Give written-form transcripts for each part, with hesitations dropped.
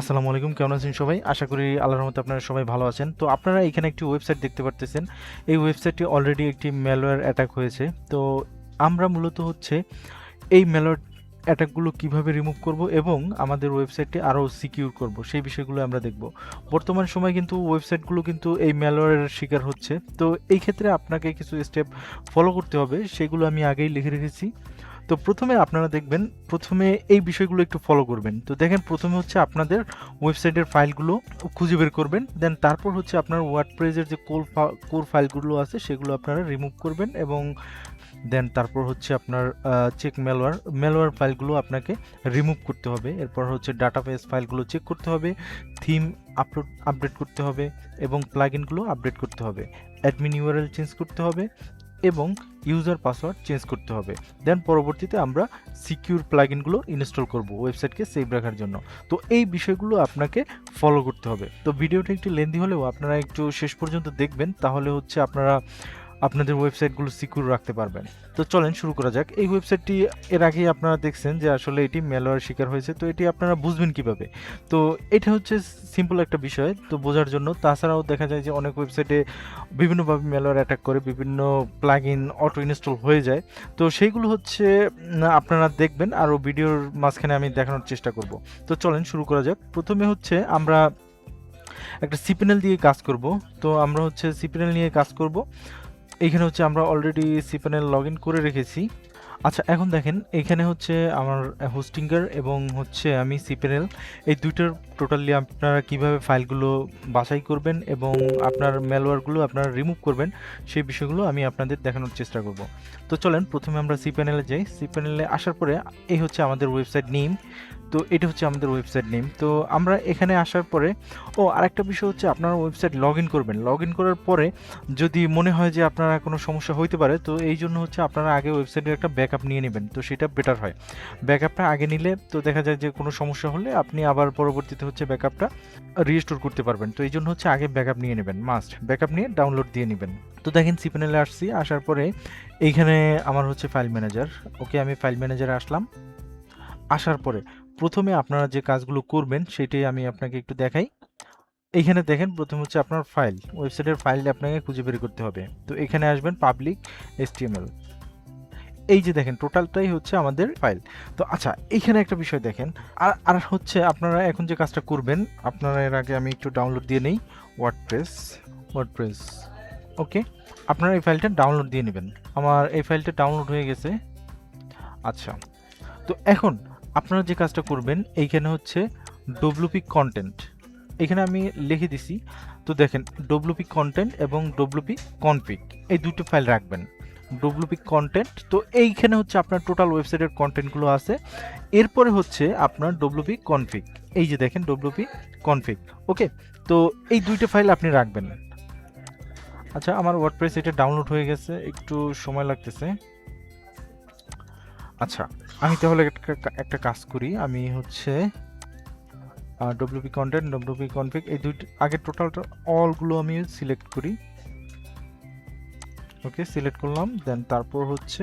আসসালামু আলাইকুম, কেমন আছেন সবাই? আশা করি আল্লাহর রহমতে আপনারা সবাই ভালো আছেন। তো আপনারা এখানে একটি ওয়েবসাইট দেখতে পারতেছেন। এই ওয়েবসাইটটি অলরেডি একটি ম্যালওয়্যার অ্যাটাক হয়েছে। তো আমরা মূলত হচ্ছে এই ম্যালওয়্যার অ্যাটাকগুলো কিভাবে রিমুভ করব এবং আমাদের ওয়েবসাইটটি আরও সিকিউর করব, সেই বিষয়গুলো আমরা দেখব। বর্তমান সময়ে কিন্তু ওয়েবসাইটগুলো কিন্তু এই ম্যালওয়্যারের শিকার হচ্ছে। তো এই ক্ষেত্রে আপনাকে কিছু স্টেপ ফলো করতে হবে, সেগুলো আমি আগেই লিখে রেখেছি। তো প্রথমে আপনারা দেখবেন, প্রথমে এই বিষয়গুলো একটু ফলো করবেন। তো দেখেন, প্রথমে হচ্ছে আপনাদের ওয়েবসাইটের ফাইলগুলো খুঁজে বের করবেন। দেন তারপর হচ্ছে আপনার ওয়ার্ডপ্রেসের যে কোর ফাইলগুলো আছে সেগুলো আপনারা রিমুভ করবেন এবং দেন তারপর হচ্ছে আপনার চেক ম্যালওয়্যার ফাইলগুলো আপনাকে রিমুভ করতে হবে। এরপর হচ্ছে ডাটাবেস ফাইলগুলো চেক করতে হবে, থিম আপডেট করতে হবে এবং প্লাগইনগুলো আপডেট করতে হবে। অ্যাডমিন ইউআরএল চেঞ্জ করতে হবে এবং ইউজার পাসওয়ার্ড চেঞ্জ করতে হবে। দেন পরবর্তীতে আমরা সিকিউর প্লাগইনগুলো ইনস্টল করব ওয়েবসাইটকে সেভ রাখার জন্য। তো এই বিষয়গুলো আপনাকে ফলো করতে হবে। তো ভিডিওটা একটু লেন্দি হলেও আপনারা একটু শেষ পর্যন্ত দেখবেন, তাহলে হচ্ছে আপনারা আপনাদের ওয়েবসাইটগুলো সিকিউর রাখতে পারবেন। তো চলেন শুরু করা যাক। এই ওয়েবসাইটটি এর আগেই আপনারা দেখছেন যে আসলে এটি ম্যালওয়্যার শিকার হয়েছে। তো এটি আপনারা বুঝবেন কিভাবে? তো এটা হচ্ছে সিম্পল একটা বিষয় তো বোঝার জন্য। তাছাড়াও দেখা যায় যে অনেক ওয়েবসাইটে বিভিন্নভাবে ম্যালওয়্যার অ্যাটাক করে, বিভিন্ন প্লাগইন অটো ইনস্টল হয়ে যায়। তো সেইগুলো হচ্ছে আপনারা দেখবেন, আরও ভিডিওর মাঝখানে আমি দেখানোর চেষ্টা করব। তো চলেন শুরু করা যাক। প্রথমে হচ্ছে আমরা একটা সিপিএনএল দিয়ে কাজ করব। তো আমরা হচ্ছে সিপিএনএল নিয়ে কাজ করব। এইখানে হচ্ছে আমরা অলরেডি সিপিএনএল লগ ইন করে রেখেছি। আচ্ছা, এখন দেখেন এখানে হচ্ছে আমার হোস্টিঙ্গার এবং হচ্ছে আমি সিপিএনএল, এই দুইটার টোটালি আপনারা কিভাবে ফাইলগুলো বাছাই করবেন এবং আপনার ম্যালওয়্যারগুলো আপনারা রিমুভ করবেন, সেই বিষয়গুলো আমি আপনাদের দেখানোর চেষ্টা করব। তো চলেন প্রথমে আমরা সিপিএনএলে যাই। সিপিএনএলে আসার পরে এই হচ্ছে আমাদের ওয়েবসাইট নেম। তো এটা হচ্ছে আমাদের ওয়েবসাইট নেম। তো আমরা এখানে আসার পরে আরেকটা বিষয় হচ্ছে, আপনারা ওয়েবসাইট লগ ইন করবেন। লগ ইন করার পরে যদি মনে হয় যে আপনারা কোনো সমস্যা হইতে পারে, তো এই জন্য হচ্ছে আপনারা আগে ওয়েবসাইটের একটা ব্যাকআপ নিয়ে নেবেন। তো সেটা বেটার হয়। ব্যাকআপটা আগে নিলে তো দেখা যায় যে কোনো সমস্যা হলে আপনি আবার পরবর্তীতে হচ্ছে ব্যাকআপটা রিস্টোর করতে পারবেন। তো এই জন্য হচ্ছে আগে ব্যাকআপ নিয়ে নেবেন, মাস্ট ব্যাকআপ নিয়ে ডাউনলোড দিয়ে নেবেন। তো দেখেন সিপিএনএলে আসছি, আসার পরে এইখানে আমার হচ্ছে ফাইল ম্যানেজার। ওকে, আমি ফাইল ম্যানেজারে আসলাম। আসার পরে প্রথমে আপনারা যে কাজগুলো করবেন সেটাই আমি আপনাকে একটু দেখাই। এইখানে দেখেন, প্রথম হচ্ছে আপনার ফাইল, ওয়েবসাইটের ফাইল আপনাকে খুঁজে বের করতে হবে। তো এখানে আসবেন পাবলিক HTML। এই যে দেখেন টোটালটাই হচ্ছে আমাদের ফাইল। তো আচ্ছা, এইখানে একটা বিষয় দেখেন, আর আর হচ্ছে আপনারা এখন যে কাজটা করবেন, আপনারা এর আগে আমি একটু ডাউনলোড দিয়ে নেই ওয়ার্ডপ্রেস। ওকে, আপনারা এই ফাইলটা ডাউনলোড দিয়ে নেবেন। আমার এই ফাইলটা ডাউনলোড হয়ে গেছে। আচ্ছা, তো এখন আপনারা যে কাজটা করবেন, এইখানে হচ্ছে ডব্লিউপি কন্টেন্ট, এখানে আমি লিখে দিছি। তো দেখেন ডব্লিউপি কন্টেন্ট এবং ডব্লিউপি কনফিগ, এই দুটো ফাইল রাখবেন। ডব্লিউপি কন্টেন্ট, তো এইখানে হচ্ছে আপনার টোটাল ওয়েবসাইটের কন্টেন্টগুলো আছে। এরপরে হচ্ছে আপনার ডব্লিউপি কনফিগ, এই যে দেখেন ডব্লিউপি কনফিগ। ওকে, তো এই দুইটা ফাইল আপনি রাখবেন। আচ্ছা, আমার ওয়ার্ডপ্রেস এটা ডাউনলোড হয়ে গেছে, একটু সময় লাগতেছে। আচ্ছা, আমি তাহলে একটা কাজ করি। আমি হচ্ছে ডব্লিউপি কন্টেন্ট, ডব্লিউপি কনফিগ, এই দুইটা আগে টোটালটা অলগুলো আমি সিলেক্ট করি। ওকে, সিলেক্ট করলাম। দেন তারপর হচ্ছে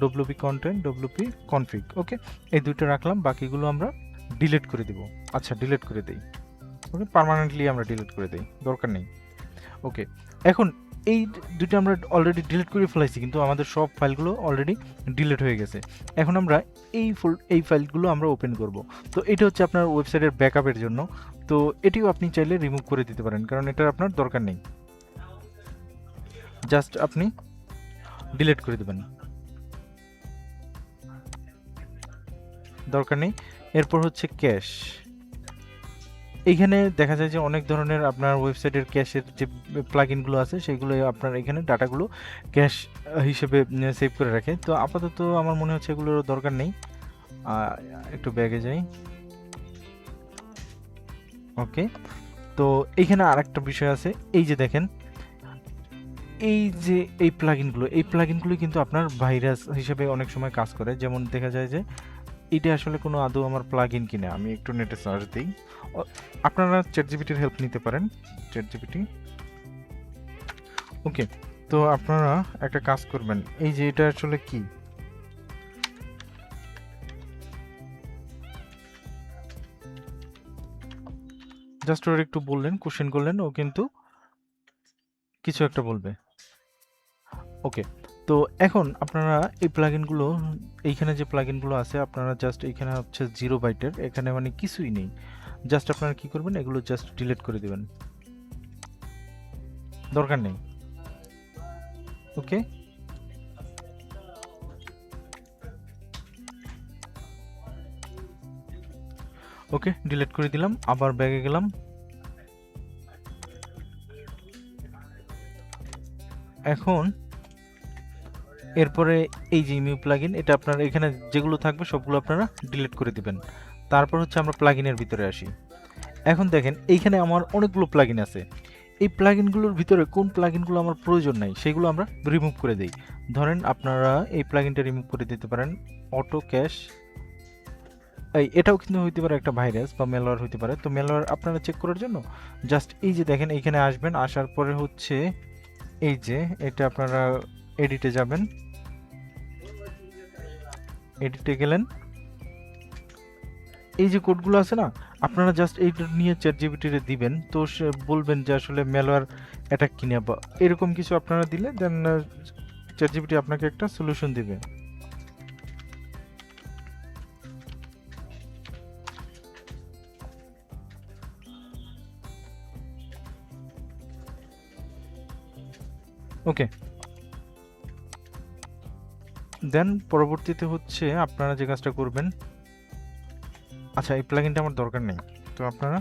ডব্লিউপি কন্টেন্ট, ডব্লিউপি কনফিগ। ওকে, এই দুইটা রাখলাম, বাকিগুলো আমরা ডিলিট করে দিব। আচ্ছা, ডিলিট করে দেই। ওকে, পার্মানেন্টলি আমরা ডিলিট করে দেই, দরকার নেই। ওকে, এখন এই দুটো আমরা অলরেডি ডিলিট করে ফেলাইছি, কিন্তু আমাদের সব ফাইলগুলো অলরেডি ডিলিট হয়ে গেছে। এখন আমরা এই ফাইলগুলো আমরা ওপেন করব। তো এটা হচ্ছে আপনার ওয়েবসাইটের ব্যাকআপের জন্য। তো এটিও আপনি চাইলে রিমুভ করে দিতে পারেন, কারণ এটার আপনার দরকার নেই। জাস্ট আপনি ডিলিট করে দেবেন, দরকার নেই। এরপর হচ্ছে ক্যাশ। এইখানে দেখা যায় যে অনেক ধরনের আপনার ওয়েবসাইটের ক্যাশের যে প্লাগইনগুলো আছে সেগুলো আপনার এখানে ডাটাগুলো ক্যাশ হিসেবে সেভ করে রাখে। তো আপাতত আমার মনে হচ্ছে এগুলোর দরকার নেই। একটু ব্যাগে যাই। ওকে, তো এইখানে আরেকটা বিষয় আছে। এই যে দেখেন, এই যে এই প্লাগইনগুলো কিন্তু আপনার ভাইরাস হিসেবে অনেক সময় কাজ করে। যেমন দেখা যায় যে এটা আসলে কোনো আদৌ আমার প্লাগইন কিনা, আমি একটু নেটে সার্চ দিই। আপনারা চ্যাটজিপিটির হেল্প নিতে পারেন, চ্যাটজিপিটি। ওকে, তো আপনারা একটা কাজ করবেন, এই যে এটা আসলে কি, জাস্ট ওর একটু বললেন, কোশ্চেন করলেন, ও কিন্তু কিছু একটা বলবে। ওকে, তো এখন আপনারা এই প্লাগইনগুলো, এইখানে যে প্লাগইনগুলো আছে আপনারা জাস্ট এইখানে হচ্ছে 0 বাইটের, এখানে মানে কিছুই নেই। জাস্ট আপনারা কি করবেন, এগুলো জাস্ট ডিলিট করে দিবেন, দরকার নেই। ওকে, ওকে ডিলিট করে দিলাম। আবার ব্যাগে গেলাম। এখন এরপরে এই যে ইমিউ প্লাগইন, এটা আপনারা এখানে যেগুলো থাকবে সবগুলো আপনারা ডিলিট করে দিবেন। তারপর হচ্ছে আমরা প্লাগইনের ভিতরে আসি। এখন দেখেন এইখানে আমার অনেকগুলো প্লাগইন আছে। এই প্লাগইনগুলোর ভিতরে কোন প্লাগইনগুলো আমার প্রয়োজন নাই সেগুলো আমরা রিমুভ করে দেই। ধরেন আপনারা এই প্লাগইনটা রিমুভ করে দিতে পারেন, অটো ক্যাশ। এটাও কিন্তু হইতে পারে একটা ভাইরাস বা ম্যালওয়্যার হইতে পারে। তো ম্যালওয়্যার আপনারা চেক করার জন্য জাস্ট এই যে দেখেন এইখানে আসবেন, আসার পরে হচ্ছে এই যে এটা আপনারা এডিটে যাবেন, এডিটে গেলেন, এই যে কোডগুলো আছে না, আপনারা জাস্ট এইটা নিয়ে চ্যাটজিপিটিতে দিবেন। তো সে বলবেন যে আসলে ম্যালওয়্যার অ্যাটাক কিনা বা এরকম কিছু আপনারা দিলে দেন চ্যাটজিপিটি আপনাকে একটা সলিউশন দিবে। ওকে, দেন পরবর্তীতে হচ্ছে আপনারা যে কাজটা করবেন, আচ্ছা এই প্লাগইনটা আমার দরকার নেই, তো আপনারা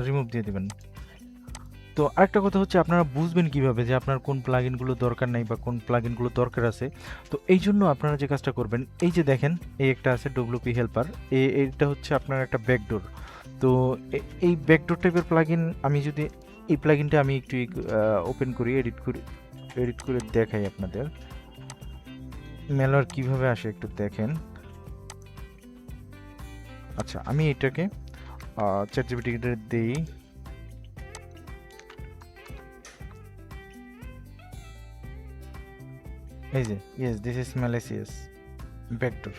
রিমুভ দিয়ে দিবেন। তো আরেকটা কথা হচ্ছে আপনারা বুঝবেন কিভাবে যে আপনার কোন প্লাগইনগুলো দরকার নাই বা কোন প্লাগইনগুলো দরকার আছে। তো এই জন্য আপনারা যে কাজটা করবেন, এই যে দেখেন এই একটা আছে ডব্লিউপি হেল্পার, এইটা হচ্ছে আপনার একটা ব্যাকডোর। তো এই ব্যাকডোর টাইপের প্লাগইন, আমি যদি এই প্লাগইনটা আমি একটু ওপেন করি, এডিট করে দেখাই আপনাদের ম্যালওয়্যার কিভাবে আসে একটু দেখেন। আচ্ছা আমি এটাকে চ্যাটজিপিটিতে দেই। এই যে yes this is malicious backdoor.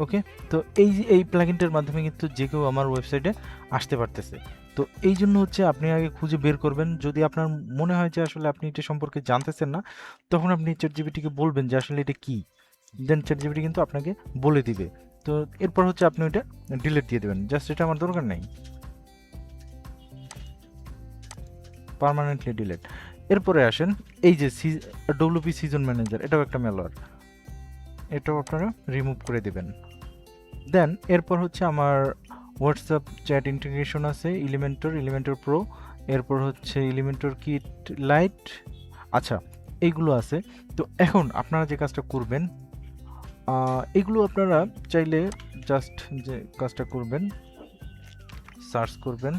Okay, তো এই যে এই প্লাগইনটার মাধ্যমে কিন্তু যে কেউ আমার ওয়েবসাইটে আসতে পারতেছে। তো এই জন্য হচ্ছে আপনি আগে খুঁজে বের করবেন, যদি আপনার মনে হয় যে আসলে আপনি এটা সম্পর্কে জানতেছেন না, তখন আপনি চ্যাটজিপিটিকে বলবেন যে আসলে এটা কি, দেন চ্যাটজিপিটি কিন্তু আপনাকে বলে দিবে। তো এরপর হচ্ছে আপনি ওইটা ডিলিট দিয়ে দেবেন, জাস্ট এটা আমার দরকার নেই, পার্মানেন্টলি ডিলিট। এরপরে আসেন এই যে ডব্লিউপি সিজন ম্যানেজার, এটাও একটা ম্যালওয়্যার, এটাও আপনারা রিমুভ করে দেবেন। দেন এরপর হচ্ছে আমার হোয়াটসঅ্যাপ চ্যাট ইন্টিগ্রেশন আছে, এলিমেন্টর প্রো, এরপর হচ্ছে এলিমেন্টর কিট লাইট, আচ্ছা এইগুলো আছে। তো এখন আপনারা যে কাজটা করবেন, এগুলো আপনারা চাইলে জাস্ট যে কাজটা করবেন, সার্চ করবেন,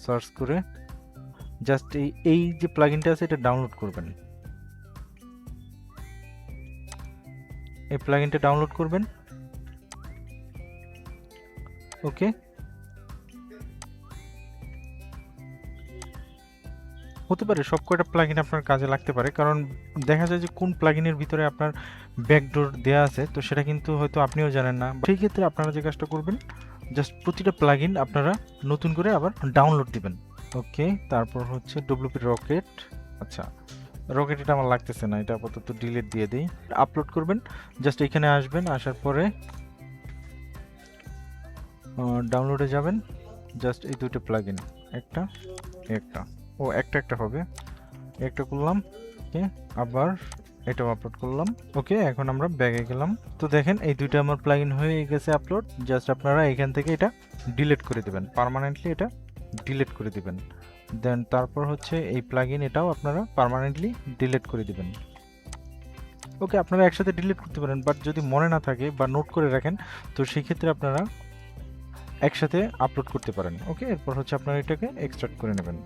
সার্চ করে জাস্ট এই যে প্লাগইনটা আছে এটা ডাউনলোড করবেন, এই প্লাগইনটা ডাউনলোড করবেন। ওকে, হতে পারে সব কয়টা প্লাগইন আপনার কাজে লাগতে পারে, কারণ দেখা যায় যে কোন প্লাগইনের ভিতরে আপনার ব্যাকডোর দেয়া আছে, তো সেটা কিন্তু হয়তো আপনিও জানেন না। সেই ক্ষেত্রে আপনারা যে কাজটা করবেন, জাস্ট প্রতিটা প্লাগইন আপনারা নতুন করে আবার ডাউনলোড দিবেন। ওকে, তারপর হচ্ছে ডব্লিউপি রকেট, আচ্ছা রকেট এটা আমার লাগতেছে না, এটা আপাতত ডিলিট দিয়ে দিই। আপলোড করবেন, জাস্ট এখানে আসবেন, আসার পরে ডাউনলোডে যাবেন, জাস্ট এই দুটো প্লাগইন, একটা একটা ও একটা হবে, একটা করলাম। ওকে, আবার এটাও আপলোড করলাম। ওকে, এখন আমরা ব্যাগে গেলাম। তো দেখেন এই দুইটা আমার প্লাগইন হয়ে গেছে আপলোড। জাস্ট আপনারা এখান থেকে এটা ডিলিট করে দিবেন, পার্মানেন্টলি এটা ডিলিট করে দিবেন। দেন তারপর হচ্ছে এই প্লাগইন এটাও আপনারা পার্মানেন্টলি ডিলিট করে দিবেন। ওকে, আপনারা একসাথে ডিলিট করতে পারেন, বাট যদি মনে না থাকে বা নোট করে রাখেন, তো সেই ক্ষেত্রে আপনারা একসাথে আপলোড করতে পারেন। ওকে, এরপর হচ্ছে আপনারা এটাকে এক্সট্রাক্ট করে নেবেন।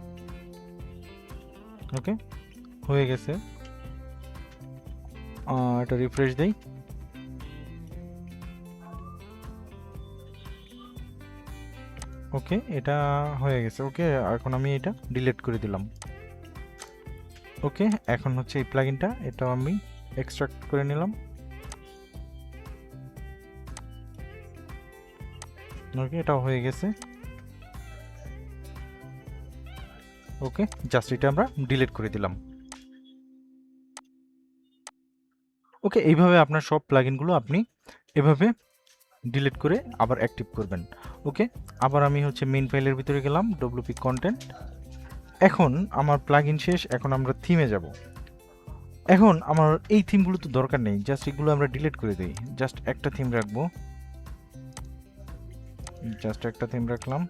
ওকে, হয়ে গেছে। এটা রিফ্রেশ দেই। ওকে, এটা হয়ে গেছে। ওকে, এখন আমি এটা ডিলিট করে দিলাম। ওকে, এখন হচ্ছে এই প্লাগইনটা এটাও আমি এক্সট্রাক্ট করে নিলাম। ওকে, এটাও হয়ে গেছে। ওকে, জাস্ট এটা আমরা ডিলিট করে দিলাম। ওকে, এইভাবে আপনার সব প্লাগইনগুলো আপনি এভাবে ডিলিট করে আবার অ্যাক্টিভ করবেন। ওকে, আবার আমি হচ্ছে মেইন ফাইলের ভিতরে গেলাম, ডব্লিউপি কন্টেন্ট। এখন আমার প্লাগইন শেষ, এখন আমরা থিমে যাব। এখন আমার এই থিমগুলো তো দরকার নেই, জাস্ট এগুলো আমরা ডিলিট করে দিই। জাস্ট একটা থিম রাখবো, জাস্ট একটা থিম রাখলাম।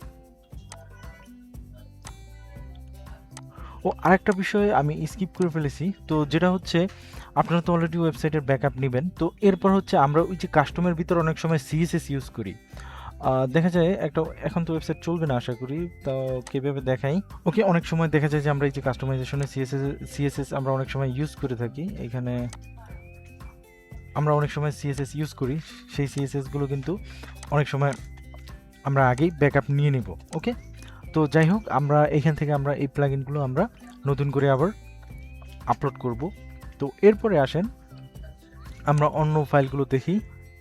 ও আরেকটা বিষয় আমি স্কিপ করে ফেলেছি, তো যেটা হচ্ছে আপনারা তো অলরেডি ওয়েবসাইটের ব্যাকআপ নেবেন, তো এরপর হচ্ছে আমরা ওই যে কাস্টমের ভিতর অনেক সময় সিএসএস ইউজ করি। দেখা যায় একটা, এখন তো ওয়েবসাইট চলবে না আশা করি, তো কীভাবে দেখাই। ওকে, অনেক সময় দেখা যায় যে আমরা এই যে কাস্টমাইজেশনে সিএসএস আমরা অনেক সময় ইউজ করে থাকি। এখানে আমরা অনেক সময় সিএসএস ইউজ করি, সেই সিএসএসগুলো কিন্তু অনেক সময় আমরা আগেই ব্যাকআপ নিয়ে নেব। ওকে, তো যাই হোক, আমরা এখান থেকে আমরা এই প্লাগইনগুলো আমরা নতুন করে আবার আপলোড করব। তো এরপরে আসেন আমরা অন্য ফাইলগুলো দেখি।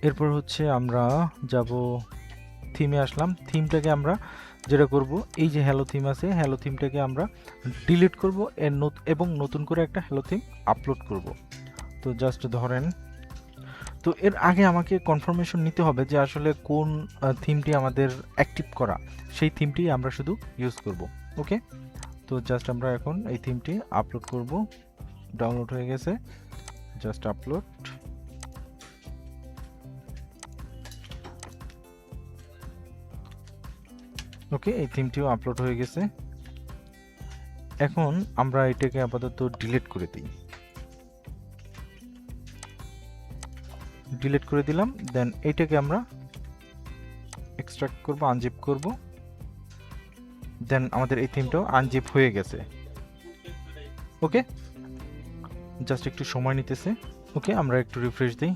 এরপর হচ্ছে আমরা যাব থিমে, আসলাম। থিমটাকে আমরা যেটা করব, এই যে হ্যালো থিম আছে, হ্যালো থিমটাকে আমরা ডিলিট করব এবং নতুন করে একটা হ্যালো থিম আপলোড করব। তো জাস্ট ধরেন, তো এর আগে আমাকে কনফার্মেশন নিতে হবে যে আসলে কোন থিমটি আমাদের অ্যাক্টিভ করা, সেই থিমটি আমরা শুধু ইউজ করব। ওকে, তো জাস্ট আমরা এখন এই থিমটি আপলোড করব। ডাউনলোড হয়ে গেছে, জাস্ট আপলোড। ওকে, এই থিমটিও আপলোড হয়ে গেছে। এখন আমরা এটাকে আপাতত ডিলিট করে দিই, ডিলিট করে দিলাম। দেন এইটাকে আমরা এক্সট্রাক্ট করব, আনজিপ করব। দেন আমাদের এই থিমটাও আনজিপ হয়ে গেছে। ওকে, জাস্ট একটু সময় নিতেছে। ওকে, আমরা একটু রিফ্রেশ দিই।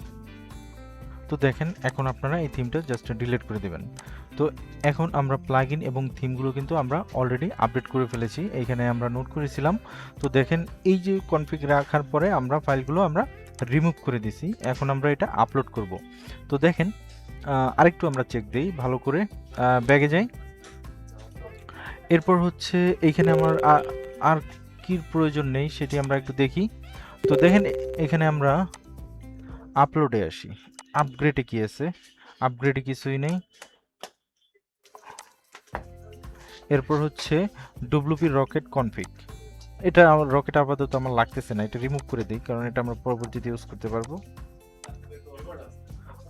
তো দেখেন, এখন আপনারা এই থিমটা জাস্ট ডিলিট করে দেবেন। তো এখন আমরা প্লাগইন এবং থিমগুলো কিন্তু আমরা অলরেডি আপডেট করে ফেলেছি, এইখানে আমরা নোট করেছিলাম। তো দেখেন, এই যে কনফিগ রাখার পরে আমরা ফাইলগুলো আমরা রিমুভ করে দিছি, এখন আমরা এটা আপলোড করব। তো দেখেন, আরেকটু আমরা চেক দিই ভালো করে, ব্যাগে যাই। এরপর হচ্ছে এইখানে আমার আর কি প্রয়োজন নেই সেটি আমরা একটু দেখি। তো দেখেন, এখানে আমরা আপলোডে আসি, আপগ্রেডে কি আছে, আপগ্রেডে কিছুই নেই। এরপর হচ্ছে ডব্লিউপি রকেট কনফিগ, এটা আমার রকেট আপাতত আমার লাগতেছে না, এটা রিমুভ করে দিই কারণ এটা আমরা পরবর্তীতে ইউজ করতে পারবো।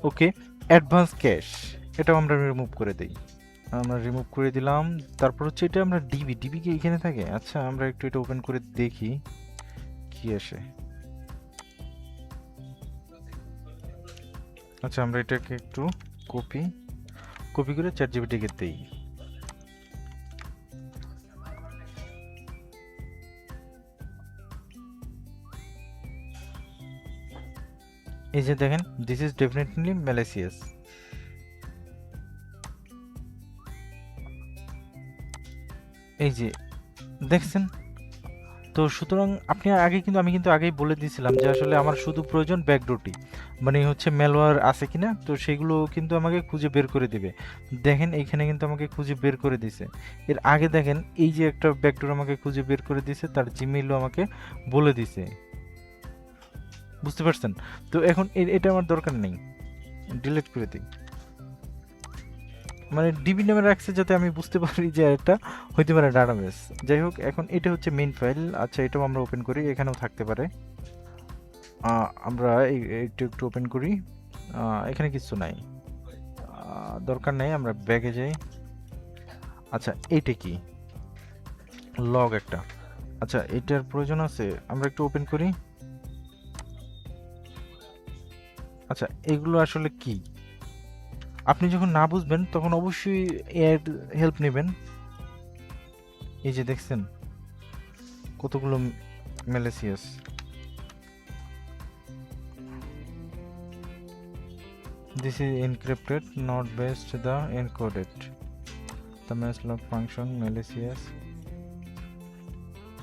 ওকে, অ্যাডভান্স ক্যাশ, এটাও আমরা রিমুভ করে দিই, আমরা রিমুভ করে দিলাম। তারপর হচ্ছে এটা আমরা ডিবি কি এখানে থাকে? আচ্ছা, আমরা একটু এটা ওপেন করে দেখি কি আসে। আচ্ছা, আমরা এটাকে একটু কপি করে চ্যাটজিপিটিকে দেই। এই যে দেখেন, দিস ইজ ডেফিনেটলি ম্যালিসিয়াস। এই যে দেখছেন, তো সুতরাং আপনি আগে কিন্তু আমি কিন্তু আগেই বলে দিয়েছিলাম যে আসলে আমার শুধু প্রয়োজন ব্যাকডোরটি, মানে হচ্ছে ম্যালওয়্যার আছে কিনা, তো সেগুলো কিন্তু আমাকে খুঁজে বের করে দিবে। দেখেন, এইখানে কিন্তু আমাকে খুঁজে বের করে দিছে। এর আগে দেখেন, এই যে একটা ব্যাকডোর আমাকে খুঁজে বের করে দিছে, তার জিমেইলও আমাকে বলে দিছে, বুঝতে পারছেন? তো এখন এটা আমার দরকার নেই, ডিলিট করে দিই। মানে ডিবি নামে রাখছে যাতে আমি বুঝতে পারি যে এটা হইতে পারে ডাটাবেস। যাই হোক, এখন এটা হচ্ছে মেইন ফাইল। আচ্ছা, এটাও আমরা ওপেন করি, এখানেও থাকতে পারে। আমরা একটু ওপেন করি, এখানে কিছু নাই, দরকার নেই, আমরা ব্যাগে যাই। আচ্ছা, এইটা কি লগ একটা, আচ্ছা এটার প্রয়োজন আছে, আমরা একটু ওপেন করি। আচ্ছা, এগুলো আসলে কি আপনি যখন না বুঝবেন তখন অবশ্যই এর হেল্প নেবেন। এই যে দেখছেন কতগুলো malicious. This is encrypted, not based the encoded. The meslog function malicious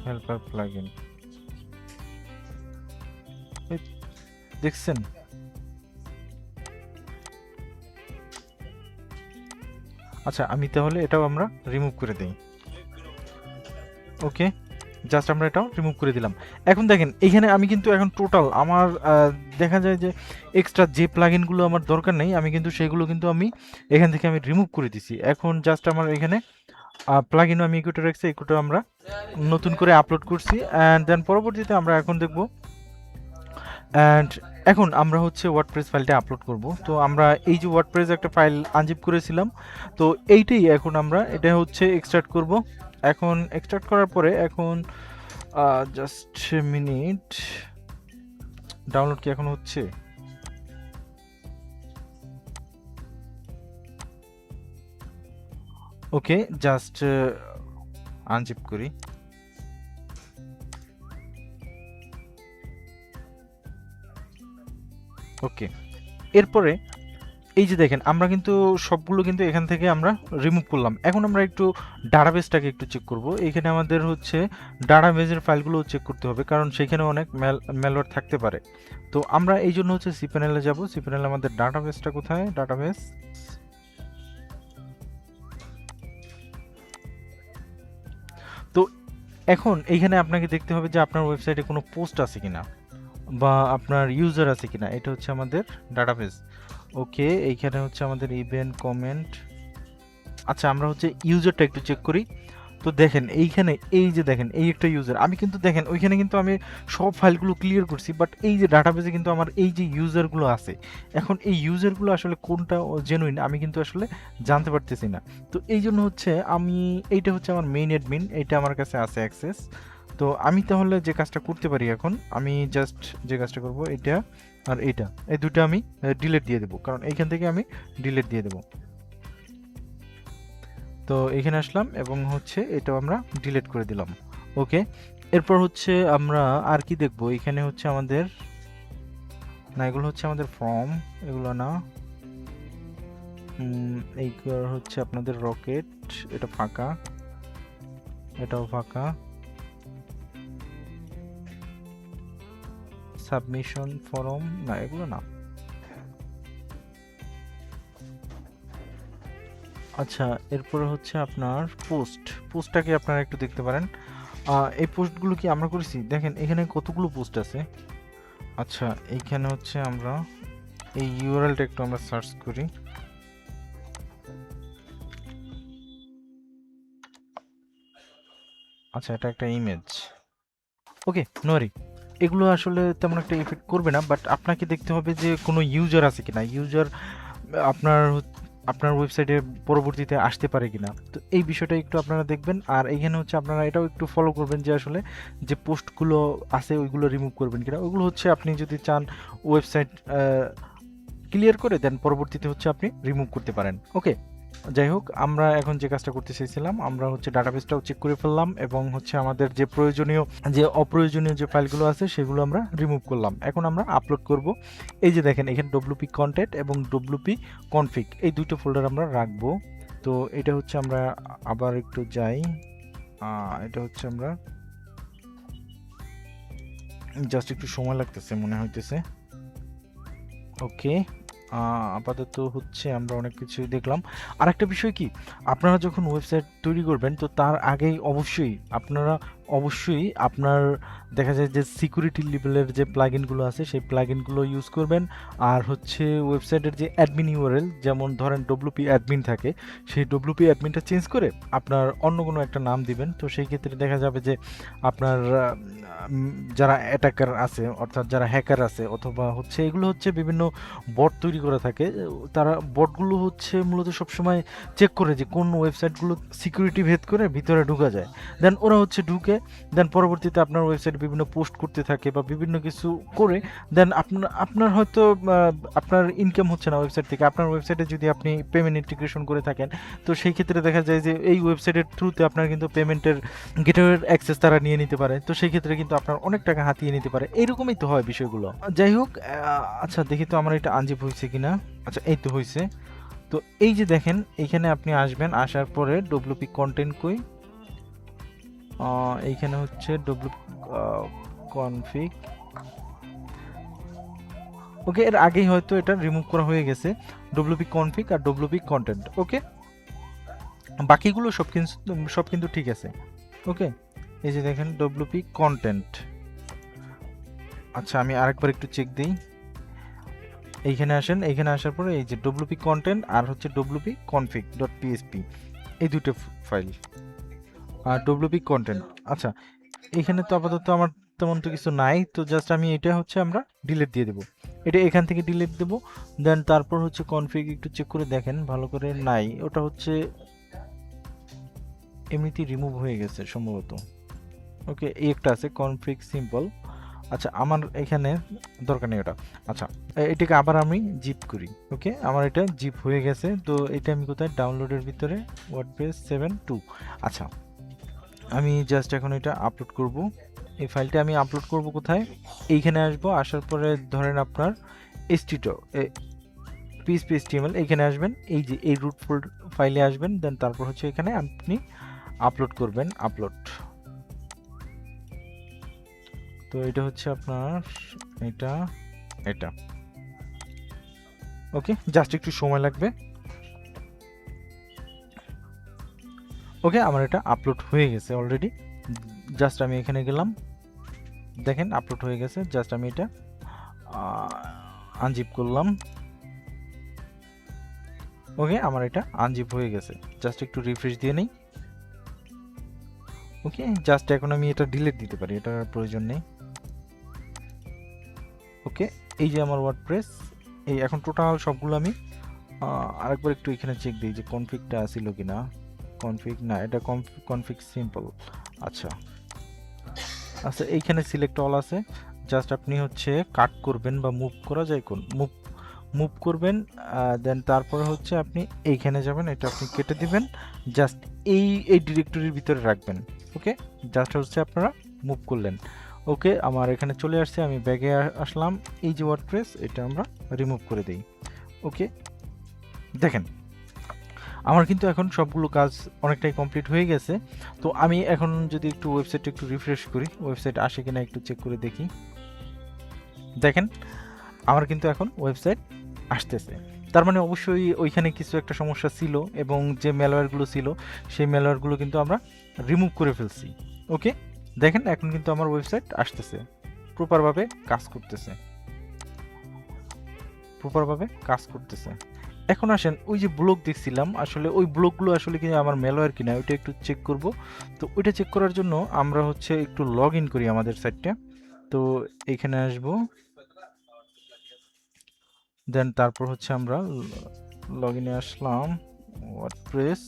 helper plugin. দেখছেন, আচ্ছা আমি তাহলে এটাও আমরা রিমুভ করে দেই। ওকে, জাস্ট আমরা এটাও রিমুভ করে দিলাম। এখন দেখেন এখানে আমি কিন্তু এখন টোটাল আমার দেখা যায় যে এক্সট্রা যে প্লাগইনগুলো আমার দরকার নেই আমি কিন্তু সেগুলো কিন্তু আমি এখান থেকে আমি রিমুভ করে দিছি। এখন জাস্ট আমার এখানে প্লাগইনও আমি ইকুইটা রাখছি, ইকুইটা আমরা নতুন করে আপলোড করছি অ্যান্ড দেন পরবর্তীতে আমরা এখন দেখব অ্যান্ড এখন আমরা হচ্ছে ওয়ার্ডপ্রেস ফাইলটা আপলোড করব। তো আমরা এই যে ওয়ার্ডপ্রেস একটা ফাইল আনজিপ করেছিলাম, তো এইটাই এখন আমরা এটা হচ্ছে এক্সট্রাক্ট করব। এখন এক্সট্রাক্ট করার পরে এখন জাস্ট মিনিট, ডাউনলোড কি এখন হচ্ছে? ওকে, জাস্ট আনজিপ করি। ওকে, এরপরে এই যে দেখেন আমরা কিন্তু সবগুলো কিন্তু এখান থেকে আমরা রিমুভ করলাম। এখন আমরা একটু ডাটাবেসটাকে একটু চেক করব। এখানে আমাদের হচ্ছে ডাটাবেসের ফাইলগুলো চেক করতে হবে, কারণ সেখানে অনেক ম্যালওয়্যার থাকতে পারে। তো আমরা এই জন্য হচ্ছে সিপ্যানেলে যাব। সিপ্যানেলে আমাদের ডাটাবেসটা কোথায়? ডাটাবেস, তো এখন এইখানে আপনাকে দেখতে হবে যে আপনার ওয়েবসাইটে কোনো পোস্ট আছে কিনা বা আপনার ইউজার আছে কিনা। এটা হচ্ছে আমাদের ডাটাবেস। ওকে, এইখানে হচ্ছে আমাদের ইভেন্ট কমেন্ট। আচ্ছা, আমরা হচ্ছে ইউজারটা একটু চেক করি। তো দেখেন এইখানে এই যে দেখেন এই একটা ইউজার, আমি কিন্তু দেখেন ওইখানে কিন্তু আমি সব ফাইলগুলো ক্লিয়ার করছি, বাট এই যে ডাটাবেসে কিন্তু আমার এই যে ইউজারগুলো আছে, এখন এই ইউজারগুলো আসলে কোনটা জেনুইন আমি কিন্তু আসলে জানতে পারতেছি না। তো এই জন্য হচ্ছে আমি এইটা হচ্ছে আমার মেইন অ্যাডমিন, এইটা আমার কাছে আছে অ্যাক্সেস। তো আমি তাহলে যে কাজটা করতে পারি এখন, আমি জাস্ট যে কাজটা করব এটা আর এইটা, এই দুটো আমি ডিলিট দিয়ে দেবো, কারণ এইখান থেকে আমি ডিলিট দিয়ে দেবো। তো এখানে আসলাম এবং হচ্ছে এটাও আমরা ডিলিট করে দিলাম। ওকে, এরপর হচ্ছে আমরা আর কি দেখব? এখানে হচ্ছে আমাদের না, এগুলো হচ্ছে আমাদের ফর্ম, এগুলো না। এইগুলো হচ্ছে আপনাদের রকেট, এটা ফাঁকা, এটাও ফাঁকা। সাবমিশন ফর্ম না, এগুলো না। আচ্ছা, এরপরে হচ্ছে আপনার পোস্টটাকে আপনারা একটু দেখতে পারেন। এই পোস্টগুলো কি আমরা করেছি? দেখেন এখানে কতগুলো পোস্ট আছে। আচ্ছা, এইখানে হচ্ছে আমরা এই ইউআরএলটা একটু আমরা সার্চ করি। আচ্ছা, এটা একটা ইমেজ। ওকে, নোয়ারি, এগুলো আসলে তেমন একটা এফেক্ট করবে না, বাট আপনাকে দেখতে হবে যে কোনো ইউজার আছে কিনা, ইউজার আপনার আপনার ওয়েবসাইটে পরবর্তীতে আসতে পারে কিনা। তো এই বিষয়টা একটু আপনারা দেখবেন, আর এইখানে হচ্ছে আপনারা এটাও একটু ফলো করবেন যে আসলে যে পোস্টগুলো আছে ওইগুলো রিমুভ করবেন কিনা। ওইগুলো হচ্ছে আপনি যদি চান ওয়েবসাইট ক্লিয়ার করে দেন পরবর্তীতে হচ্ছে আপনি রিমুভ করতে পারেন। ওকে, যাই হোক, আমরা এখন যে কাজটা করতে চাইছিলাম, আমরা হচ্ছে ডাটাবেসটাও চেক করে ফেললাম এবং হচ্ছে আমাদের যে প্রয়োজনীয় যে অপ্রয়োজনীয় যে ফাইলগুলো আছে সেগুলো আমরা রিমুভ করলাম। এখন আমরা আপলোড করব। এই যে দেখেন এখানে ডব্লিউপি কন্টেন্ট এবং ডব্লিউপি কনফিগ এই দুটো ফোল্ডার আমরা রাখবো। তো এটা হচ্ছে আমরা আবার একটু যাই, এটা হচ্ছে আমরা জাস্ট একটু সময় লাগতেছে মনে হইতেছে। ওকে, আপাতত হচ্ছে আমরা অনেক কিছুই দেখলাম। আরেকটা বিষয় কি, আপনারা যখন ওয়েবসাইট তৈরি করবেন তো তার আগেই অবশ্যই আপনার দেখা যায় যে সিকিউরিটি লেভেলের যে প্লাগইনগুলো আছে সেই প্লাগইনগুলো ইউজ করবেন। আর হচ্ছে ওয়েবসাইটের যে অ্যাডমিন ইউআরএল, যেমন ধরেন ডব্লিউপি অ্যাডমিন থাকে, সেই ডব্লিউপি অ্যাডমিনটা চেঞ্জ করে আপনার অন্য কোনো একটা নাম দিবেন। তো সেই ক্ষেত্রে দেখা যাবে যে আপনার যারা অ্যাটাকার আছে অর্থাৎ যারা হ্যাকার আছে অথবা হচ্ছে এগুলো হচ্ছে বিভিন্ন বট তৈরি করা থাকে, তারা বটগুলো হচ্ছে মূলত সবসময় চেক করে যে কোন ওয়েবসাইটগুলো সিকিউরিটি ভেদ করে ভিতরে ঢোকা যায়, দেন ওরা হচ্ছে ঢুকে দেন পরবর্তীতে আপনার ওয়েবসাইটে বিভিন্ন পোস্ট করতে থাকে বা বিভিন্ন কিছু করে দেন আপনার হয়তো আপনার ইনকাম হচ্ছে না ওয়েবসাইট থেকে। আপনার ওয়েবসাইটে যদি আপনি পেমেন্ট ইন্টিগ্রেশন করে থাকেন তো সেই ক্ষেত্রে দেখা যায় যে এই ওয়েবসাইটের থ্রুতে আপনার কিন্তু পেমেন্টের গেটওয়ের অ্যাক্সেস তারা নিয়ে নিতে পারে। তো সেই ক্ষেত্রে কিন্তু আপনার অনেক টাকা হাতিয়ে নিতে পারে। এরকমই তো হয় বিষয়গুলো। যাই হোক, আচ্ছা দেখি তো আমার এটা আনজিপ হয়েছে কিনা। আচ্ছা, এই তো হয়েছে। তো এই যে দেখেন এইখানে আপনি আসবেন, আসার পরে ডব্লিউপি কন্টেন্ট কই, এইখানে হচ্ছে ডব্লিউপি কনফিগ। ওকে, এর আগেই হয়তো এটা রিমুভ করা হয়ে গেছে, ডব্লিউপি কনফিগ আর ডব্লিউপি কন্টেন্ট। ওকে, বাকিগুলো সব কিন্তু ঠিক আছে। ওকে, এই যে দেখেন ডব্লিউপি কন্টেন্ট। আচ্ছা আমি আরেকবার একটু চেক দিই। এইখানে আসেন, এইখানে আসার পরে এই যে ডব্লিউপি কন্টেন্ট আর হচ্ছে ডব্লিউপি কনফিগ ডট পিএসপি, এই দুটো ফাইল আর ডব্লিউপি কন্টেন্ট। আচ্ছা এখানে তো আপাতত আমার তেমন তো কিছু নাই, তো জাস্ট আমি এটা হচ্ছে আমরা ডিলিট দিয়ে দেবো, এটা এখান থেকে ডিলিট দেবো। দেন তারপর হচ্ছে কনফিগ একটু চেক করে দেখেন ভালো করে, নাই, ওটা হচ্ছে এমনিতেই রিমুভ হয়ে গেছে সম্ভবত। ওকে এই একটা আছে কনফিগ সিম্পল। আচ্ছা আমার এখানে দরকার নেই ওটা। আচ্ছা এটাকে আবার আমি জিপ করি। ওকে আমার এটা জিপ হয়ে গেছে, তো এটা আমি কোথায় ডাউনলোডের ভিতরে ওয়ার্ডপ্রেস 7.2। আচ্ছা আমি জাস্ট এখন এটা আপলোড করব। এই ফাইলটা আমি আপলোড করব কোথায়, এইখানে আসবো, আসার পরে ধরেন আপনার এসটিটো পিএসপি HTML এইখানে আসবেন, এই যে এই রুট ফোল্ড ফাইলে আসবেন, দেন তারপর হচ্ছে এখানে আপনি আপলোড করবেন, আপলোড। তো এটা হচ্ছে আপনার এটা এটা ওকে জাস্ট একটু সময় লাগবে। ওকে আমার এটা আপলোড হয়ে গেছে অলরেডি, জাস্ট আমি এখানে গেলাম, দেখেন আপলোড হয়ে গেছে। জাস্ট আমি এটা আনজিপ করলাম। ওকে আমার এটা আনজিপ হয়ে গেছে, জাস্ট একটু রিফ্রেশ দিয়ে নেই। ওকে জাস্ট এখন আমি এটা ডিলিট দিতে পারি, এটার প্রয়োজন নেই। ওকে এই যে আমার ওয়ার্ডপ্রেস, এই এখন টোটাল সবগুলো আমি আরেকবার একটু এখানে চেক দিই যে কনফিগটা ছিল কিনা। কনফিগ না, এটা কনফিগ সিম্পল। আচ্ছা আচ্ছা এইখানে সিলেক্ট অল আছে, জাস্ট আপনি হচ্ছে কাট করবেন বা মুভ করা যায় কোন মুভ করবেন, দেন তারপরে হচ্ছে আপনি এইখানে যাবেন, এটা আপনি কেটে দিবেন, জাস্ট এই ডিরেক্টরির ভিতরে রাখবেন। ওকে জাস্ট হচ্ছে আপনারা মুভ করলেন। ওকে আমার এখানে চলে আসছে, আমি ব্যাগে আসলাম, এই যে ওয়ার্ডপ্রেস এটা আমরা রিমুভ করে দেই। ওকে দেখেন আমার কিন্তু এখন সবগুলো কাজ অনেকটাই কমপ্লিট হয়ে গেছে। তো আমি এখন যদি একটু ওয়েবসাইটটা একটু রিফ্রেশ করি, ওয়েবসাইট আসে কিনা একটু চেক করে দেখি। দেখেন আমার কিন্তু এখন ওয়েবসাইট আসতেছে, তার মানে অবশ্যই ওইখানে কিছু একটা সমস্যা ছিল এবং যে ম্যালওয়্যারগুলো ছিল সেই ম্যালওয়্যারগুলো কিন্তু আমরা রিমুভ করে ফেলছি। ওকে দেখেন এখন কিন্তু আমার ওয়েবসাইট আসতেছে, প্রপারভাবে কাজ করতেছে, প্রপারভাবে কাজ করতেছে। এখন আসেন ওই যে ব্লগ দেখছিলাম, আসলে ওই ব্লগগুলো আসলে কি আমার ম্যালওয়্যার কিনা ওইটা একটু চেক করব। তো ওইটা চেক করার জন্য আমরা হচ্ছে একটু লগ ইন করি আমাদের সাইটটা। তো এখানে আসব, দেন তারপর হচ্ছে আমরা লগ ইনে আসলাম, ওয়ার্ডপ্রেস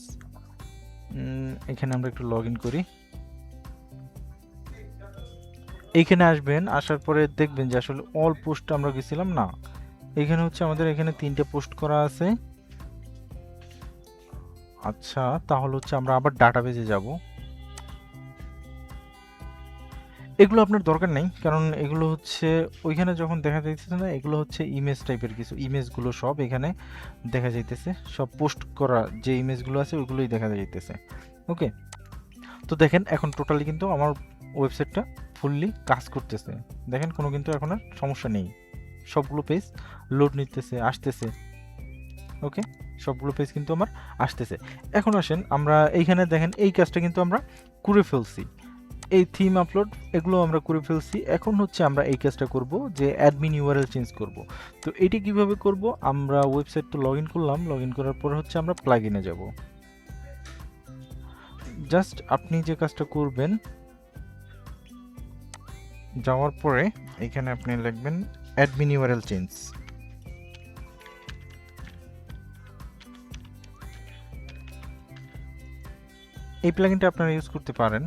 এখানে আমরা একটু লগ ইন করি। এইখানে আসবেন, আসার পরে দেখবেন যে আসলে অল পোস্ট আমরা গেছিলাম না, এখানে হচ্ছে আমাদের এখানে 3টে পোস্ট করা আছে। আচ্ছা তাহলে হচ্ছে আমরা আবার ডাটাবেজে যাব, এগুলো আপনার দরকার নেই কারণ এগুলো হচ্ছে ওইখানে যখন দেখা যাইতেছে না, এগুলো হচ্ছে ইমেজ টাইপের কিছু, ইমেজগুলো সব এখানে দেখা যাইতেছে, সব পোস্ট করা যে ইমেজগুলো আছে ওইগুলোই দেখা যাইতেছে। ওকে তো দেখেন এখন টোটালি কিন্তু আমার ওয়েবসাইটটা ফুললি কাজ করতেছে, দেখেন কোনো কিন্তু এখন আর সমস্যা নেই, সবগুলো পেজ লোড নিতেছে, আসতেছে। ওকে সবগুলো পেজ কিন্তু আমার আসতেছে। এখন আসেন আমরা এইখানে দেখেন এই কাজটা কিন্তু আমরা করে ফেলছি, এই থিম আপলোড এগুলো আমরা করে ফেলছি। এখন হচ্ছে আমরা এই কাজটা করব যে অ্যাডমিন ইউআরএল চেঞ্জ করব। তো এটি কিভাবে করব, আমরা ওয়েবসাইট তো লগ ইন করলাম, লগ ইন করার পর হচ্ছে আমরা প্লাগইনে যাব। জাস্ট আপনি যে কাজটা করবেন, যাওয়ার পরে এখানে আপনি লিখবেন অ্যাডমিন ইউআরএল চেঞ্জ। এই প্লাগইনটা আপনারা ইউজ করতে পারেন,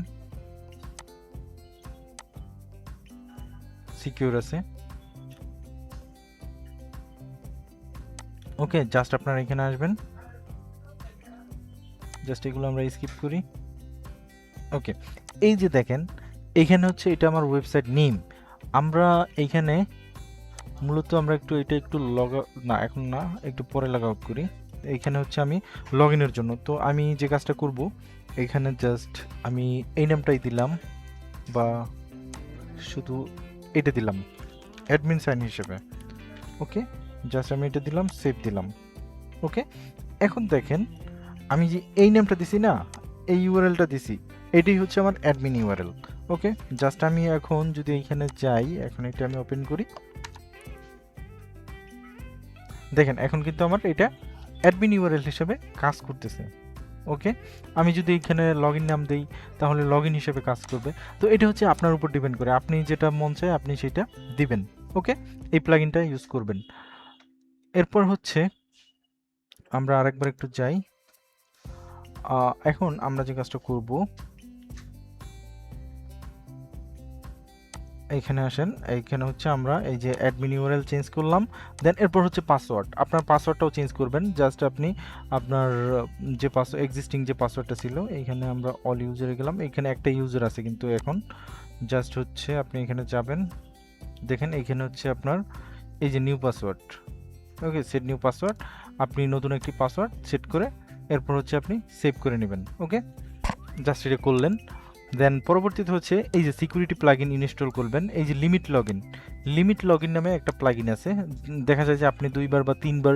সিকিউর আছে। ওকে জাস্ট আপনারা এখানে আসবেন, জাস্ট এগুলো আমরা স্কিপ করি। ওকে এই যে দেখেন এইখানে হচ্ছে এটা আমার ওয়েবসাইট নেম, আমরা এইখানে মূলত আমরা একটু এটা একটু না এখন না, একটু পরে লগ আউট করি। এইখানে হচ্ছে আমি লগ ইনের জন্য, তো আমি যে কাজটা করব এখানে জাস্ট আমি এই নামটাই দিলাম বা শুধু এটা দিলাম অ্যাডমিন সাইন হিসেবে। ওকে জাস্ট আমি এটা দিলাম, সেভ দিলাম। ওকে এখন দেখেন আমি যে এই নামটা দিছি না, এই ইউআরএলটা দিছি, এটাই হচ্ছে আমার অ্যাডমিন ইউআরএল। ওকে, জাস্ট আমি এখন যদি এখানে যাই, এখন এটা আমি ওপেন করি, দেখেন এখন কিন্তু আমার এটা অ্যাডমিন ইউআরএল হিসেবে কাজ করতেছে। ওকে, আমি যদি এখানে লগইন নাম দেই তাহলে লগইন হিসেবে কাজ করবে। তো এটা হচ্ছে আপনার উপর ডিপেন্ড করে, আপনি যেটা মন চায় আপনি সেটা দিবেন। ওকে, এই প্লাগইনটা ইউজ করবেন। এরপর হচ্ছে আমরা আরেকবার একটু যাই। এখন আমরা যে কাজটা করব, এইখানে আসেন, এইখানে হচ্ছে আমরা এই যে অ্যাডমিন ইউআরএল চেঞ্জ করলাম, দেন এরপর হচ্ছে পাসওয়ার্ড। আপনার পাসওয়ার্ডটাও চেঞ্জ করবেন। জাস্ট আপনি আপনার যে এক্সিস্টিং যে পাসওয়ার্ডটা ছিল, এইখানে আমরা অল ইউজারে গেলাম, এখানে একটা ইউজার আছে কিন্তু এখন, জাস্ট হচ্ছে আপনি এখানে যাবেন, দেখেন এইখানে হচ্ছে আপনার এই যে নিউ পাসওয়ার্ড। ওকে, সেট নিউ পাসওয়ার্ড, আপনি নতুন একটি পাসওয়ার্ড সেট করে এরপর হচ্ছে আপনি সেভ করে নেবেন। ওকে, জাস্ট এটা করলেন। দেন পরবর্তীতে হচ্ছে এই যে সিকিউরিটি প্লাগইন ইনস্টল করবেন। এই যে লিমিট লগইন নামে একটা প্লাগইন আছে। দেখা যায় যে আপনি 2বার বা 3বার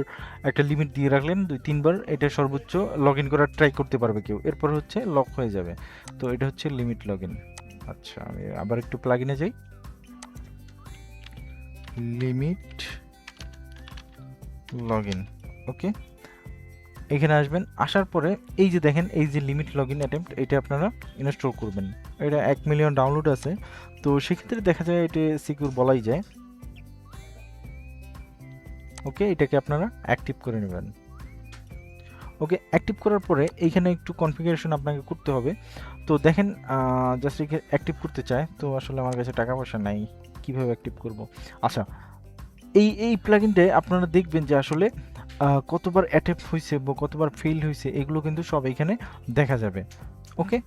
একটা লিমিট দিয়ে রাখলেন, 2-3বার, এটা সর্বোচ্চ লগইন করার ট্রাই করতে পারবে কেউ, এরপর হচ্ছে লক হয়ে যাবে। তো এটা হচ্ছে লিমিট লগইন। আচ্ছা, আমি আবার একটু প্লাগইনে যাই, লিমিট লগইন। ওকে, এখানে আসবেন, আসার পরে এই যে দেখেন এই যে লিমিট লগইন অ্যাটেম্প্ট, এটা আপনারা ইনস্টল করবেন। এটা 1 মিলিয়ন ডাউনলোড আছে, তো সেক্ষেত্রে দেখা যায় এটা সিকিউর বলাই যায়। ওকে, এটাকে আপনারা অ্যাক্টিভ করে নেবেন। ওকে, অ্যাক্টিভ করার পরে এইখানে একটু কনফিগারেশন আপনাকে করতে হবে। তো দেখেন জাস্ট অ্যাক্টিভ করতে চায়, তো আসলে আমার কাছে টাকা পয়সা নাই, কিভাবে অ্যাক্টিভ করব। আচ্ছা, এই প্লাগইনটায় আপনারা দেখবেন যে আসলে কতবার অ্যাটেম্প্ট হয়েছে বা কতবার ফেল হয়েছে, এগুলো কিন্তু সব এখানে দেখা যাবে। ওকে,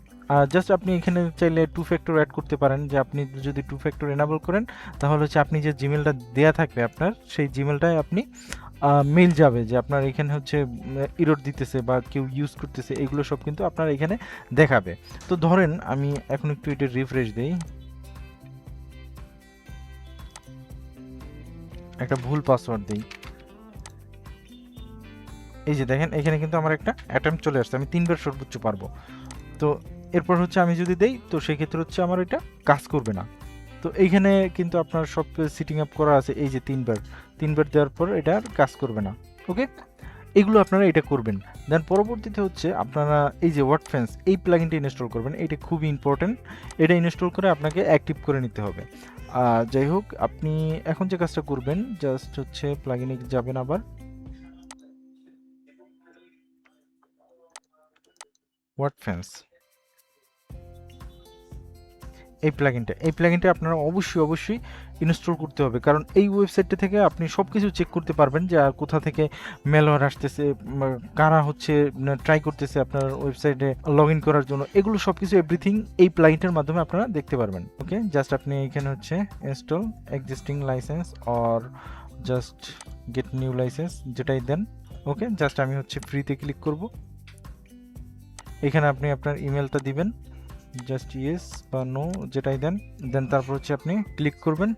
জাস্ট আপনি এখানে চাইলে 2 ফ্যাক্টর অ্যাড করতে পারেন, যে আপনি যদি 2 ফ্যাক্টর এনাবল করেন তাহলে হচ্ছে আপনি যে জিমেলটা দেয়া থাকবে আপনার, সেই জিমেলটায় আপনি মেইল যাবে যে আপনার এখানে হচ্ছে ইরর দিতেছে বা কেউ ইউজ করতেছে, এগুলো সব কিন্তু আপনার এখানে দেখাবে। তো ধরেন আমি এখন একটু এটা রিফ্রেশ দেই, একটা ভুল পাসওয়ার্ড দিই, এই যে দেখেন এখানে কিন্তু আমার একটা অ্যাটেম্প্ট চলে আসছে, আমি 3বার সর্বোচ্চ পারবো। তো এরপর হচ্ছে আমি যদি দেই, তো সেই ক্ষেত্রে হচ্ছে আমার এটা কাজ করবে না। তো এইখানে কিন্তু আপনার সব সিটিং আপ করা আছে, এই যে 3বার দেওয়ার পর এটা আর কাজ করবে না। ওকে, এগুলো আপনারা এটা করবেন। দেন পরবর্তীতে হচ্ছে আপনারা এই যে ওয়ার্ডফেন্স, এই প্লাগইনটা ইনস্টল করবেন, এটা খুবই ইম্পর্টেন্ট। এটা ইনস্টল করে আপনাকে অ্যাক্টিভ করে নিতে হবে। যাই হোক, আপনি এখন যে কাজটা করবেন, জাস্ট হচ্ছে প্লাগইনে যাবেন, আবার ওয়ার্ডফেন্স, এই প্লাগইনটা আপনারা অবশ্যই ইনস্টল করতে হবে, কারণ এই ওয়েবসাইটটা থেকে আপনি সব কিছু চেক করতে পারবেন যে কোথা থেকে ম্যালওয়্যার আসতেছে, কারা হচ্ছে ট্রাই করতেছে আপনার ওয়েবসাইটে লগ ইন করার জন্য, এগুলো সব কিছু এভরিথিং এই প্লাগইনটার মাধ্যমে আপনারা দেখতে পারবেন। ওকে, জাস্ট আপনি এখানে হচ্ছে install existing licence or just get new licence, যেটাই দেন। ওকে, জাস্ট আমি হচ্ছে ফ্রিতে ক্লিক করব, এখানে আপনি আপনার ইমেলটা দিবেন, জাস্ট ইয়েস বা নো যেটাই দেন, দেন তারপর হচ্ছে আপনি ক্লিক করবেন।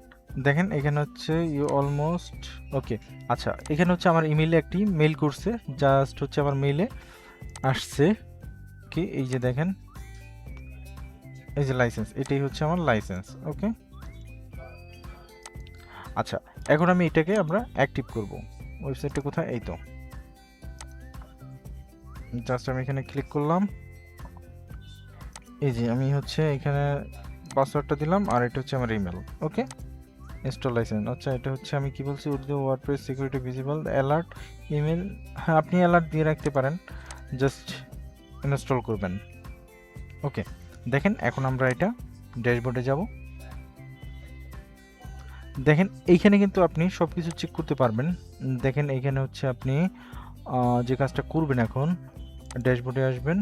দেখেন এখানে হচ্ছে ইউ অলমোস্ট ওকে। আচ্ছা, এখানে হচ্ছে আমার ইমেইলে একটি মেইল করছে, জাস্ট হচ্ছে আমার মেইলে আসছে কি, এই যে দেখেন এই যে লাইসেন্স, এটাই হচ্ছে আমার লাইসেন্স। ওকে, আচ্ছা এখন আমি এটাকে আমরা অ্যাক্টিভ করব। ওয়েবসাইটটা কোথায়, এই তো, জাস্ট আমি এখানে ক্লিক করলাম, এই যে আমি হচ্ছে এখানে পাসওয়ার্ডটা দিলাম, আর এটা হচ্ছে আমার ইমেল। ওকে, ইনস্টল লাইসেন্স, আচ্ছা এটা হচ্ছে আমি কি বলছি, Urdu WordPress security visible alert email, হ্যাঁ আপনি অ্যালার্ট দিয়ে রাখতে পারেন, জাস্ট ইনস্টল করবেন। ওকে, দেখেন এখন আমরা এটা ড্যাশবোর্ডে যাব, দেখেন এইখানে কিন্তু আপনি সব কিছু চেক করতে পারবেন। দেখেন এইখানে হচ্ছে আপনি যে কাজটা করবেন, এখন ড্যাশবোর্ডে আসবেন,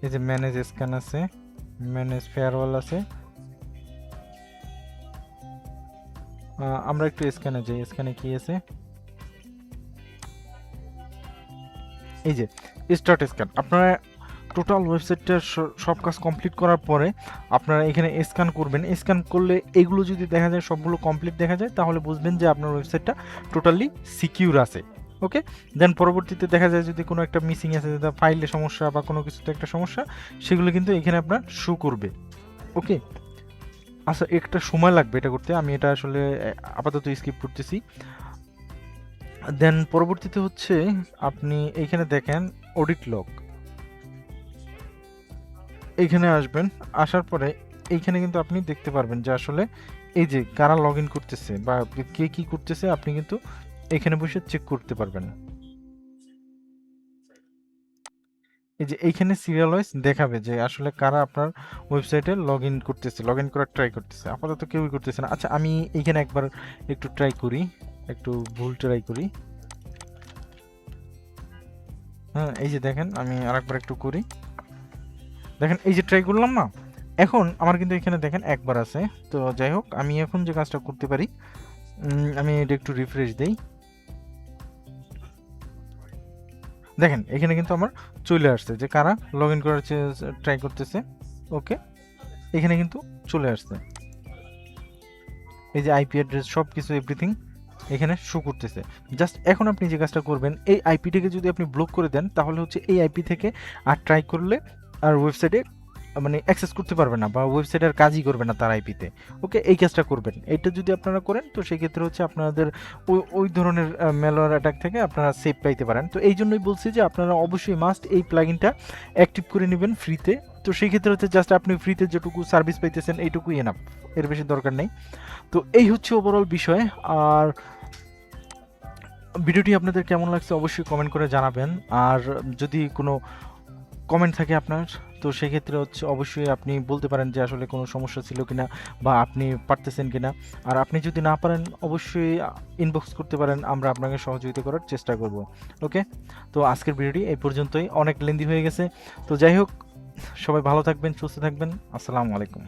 এই যে ম্যানেজ স্ক্যান আছে, ম্যানেজ ফেয়ারওয়াল আছে, আমরা একটু স্ক্যানে যাই, স্ক্যানে কি আছে, এই যে স্টার্ট স্ক্যান। আপনারা টোটাল ওয়েবসাইটটার সব কাজ কমপ্লিট করার পরে আপনারা এখানে স্ক্যান করবেন। স্ক্যান করলে এগুলো যদি দেখা যায় সবগুলো কমপ্লিট দেখা যায়, তাহলে বুঝবেন যে আপনার ওয়েবসাইটটা টোটালি সিকিউর আছে। ওকে, দেন পরবর্তীতে দেখা যায় যদি কোনো একটা মিসিং আছে, ফাইলে সমস্যা বা কোনো কিছুতে একটা সমস্যা, সেগুলো কিন্তু এখানে আপনার শো করবে। ওকে, আচ্ছা একটা সময় লাগবে এটা করতে, আমি এটা আসলে আপাতত স্কিপ করতেছি। দেন পরবর্তীতে হচ্ছে আপনি এইখানে দেখেন অডিট লগ, এইখানে আসবেন, আসার পরে এইখানে কিন্তু আপনি দেখতে পারবেন যে আসলে এই যে কারা লগ ইন করতেছে বা কে কি করতেছে, আপনি কিন্তু এখানে বসে চেক করতে পারবেন। এই যে এইখানে সিরিয়াল ওয়াইজ দেখাবে যে আসলে কারা আপনার ওয়েবসাইটে লগ ইন করতেছে, লগ ইন করার ট্রাই করতেছে। আপাতত কেউই করতেছে না। আচ্ছা আমি এইখানে একবার একটু ট্রাই করি, একটু ভুল ট্রাই করি। হ্যাঁ, এই যে দেখেন আমি আরেকবার একটু করি, দেখেন এই যে ট্রাই করলাম না, এখন আমার কিন্তু এখানে দেখেন একবার আছে। তো যাই হোক, আমি এখন যে কাজটা করতে পারি, আমি এটা একটু রিফ্রেশ দেই, দেখেন এখানে কিন্তু আমার চলে আসছে যে কারা লগ ইন করার ট্রাই করতেছে। ওকে, এখানে কিন্তু চলে আসছে, এই যে আইপি অ্যাড্রেস সব কিছু এভরিথিং এখানে শো করতেছে। জাস্ট এখন আপনি যে কাজটা করবেন, এই আইপিটাকে যদি আপনি ব্লক করে দেন, তাহলে হচ্ছে এই আইপি থেকে আর ট্রাই করলে আর ওয়েবসাইটে মানে অ্যাক্সেস করতে পারবে না বা ওয়েবসাইট আর কাজই করবে না তার আইপিতে। ওকে, এই কাজটা করবেন, এটা যদি আপনারা করেন তো সেক্ষেত্রে হচ্ছে আপনাদের ওই ওই ধরনের ম্যালওয়্যার অ্যাটাক থেকে আপনারা সেভ পাইতে পারেন। তো এই জন্যই বলছি যে আপনারা অবশ্যই মাস্ট এই প্লাগইনটা অ্যাক্টিভ করে নেবেন ফ্রিতে। তো সেই ক্ষেত্রে হচ্ছে জাস্ট আপনি ফ্রিতে যেটুকু সার্ভিস পাইতেছেন এইটুকুই এনাফ, এর বেশি দরকার নেই। তো এই হচ্ছে ওভারঅল বিষয়। আর ভিডিওটি আপনাদের কেমন লাগছে অবশ্যই কমেন্ট করে জানাবেন। আর যদি কোনো কমেন্ট থাকে আপনার, তো সেক্ষেত্রে হচ্ছে অবশ্যই আপনি বলতে পারেন যে আসলে কোনো সমস্যা ছিল কিনা বা আপনি পারতেছেন কিনা। আর আপনি যদি না পারেন অবশ্যই ইনবক্স করতে পারেন, আমরা আপনাকে সহযোগিতা করার চেষ্টা করব। ওকে, তো আজকের ভিডিওটি এই পর্যন্তই, অনেক লেন্দি হয়ে গেছে। তো যাই হোক, সবাই ভালো থাকবেন, সুস্থ থাকবেন, আসসালামু আলাইকুম।